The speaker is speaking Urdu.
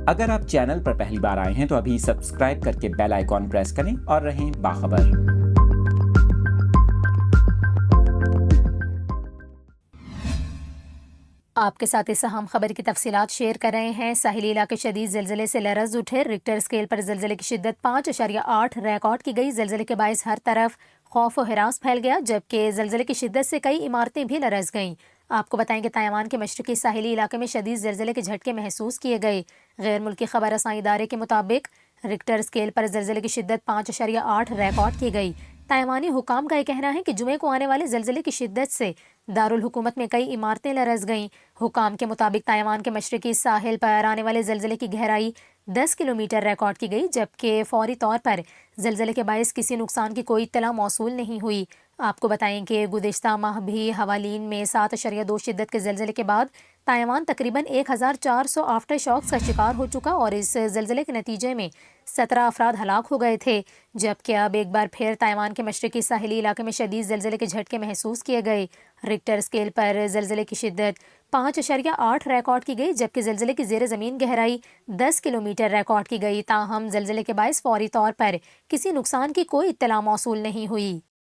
اگر آپ چینل پر پہلی بار آئے ہیں تو ابھی سبسکرائب کر کے بیل آئیکن پریس کریں اور رہیں باخبر۔ آپ کے ساتھ اس اہم خبر کی تفصیلات شیئر کر رہے ہیں۔ ساحلی علاقے شدید زلزلے سے لرز اٹھے۔ ریکٹر اسکیل پر زلزلے کی شدت 5.8 ریکارڈ کی گئی۔ زلزلے کے باعث ہر طرف خوف و ہراس پھیل گیا، جبکہ زلزلے کی شدت سے کئی عمارتیں بھی لرز گئیں۔ آپ کو بتائیں کہ تائیوان کے مشرقی ساحلی علاقے میں شدید زلزلے کے جھٹکے محسوس کیے گئے۔ غیر ملکی خبر رساں ادارے کے مطابق ریکٹر اسکیل پر زلزلے کی شدت 5.8 ریکارڈ کی گئی۔ تائیوانی حکام کا یہ کہنا ہے کہ جمعے کو آنے والے زلزلے کی شدت سے دارالحکومت میں کئی عمارتیں لرز گئیں۔ حکام کے مطابق تائیوان کے مشرقی ساحل پر آنے والے زلزلے کی گہرائی 10 کلومیٹر ریکارڈ کی گئی، جبکہ فوری طور پر زلزلے کے باعث کسی نقصان کی کوئی اطلاع موصول نہیں ہوئی۔ آپ کو بتائیں کہ گزشتہ ماہ بھی حوالین میں 7.2 شدت کے زلزلے کے بعد تائیوان تقریباً 1400 آفٹر شاکس کا شکار ہو چکا اور اس زلزلے کے نتیجے میں 17 افراد ہلاک ہو گئے تھے، جبکہ اب ایک بار پھر تائیوان کے مشرقی ساحلی علاقے میں شدید زلزلے کے جھٹکے محسوس کیے گئے۔ ریکٹر اسکیل پر زلزلے کی شدت 5.8 ریکارڈ کی گئی، جبکہ زلزلے کی زیر زمین گہرائی 10 کلومیٹر ریکارڈ کی گئی۔ تاہم زلزلے کے باعث فوری طور پر کسی نقصان کی کوئی اطلاع موصول نہیں ہوئی۔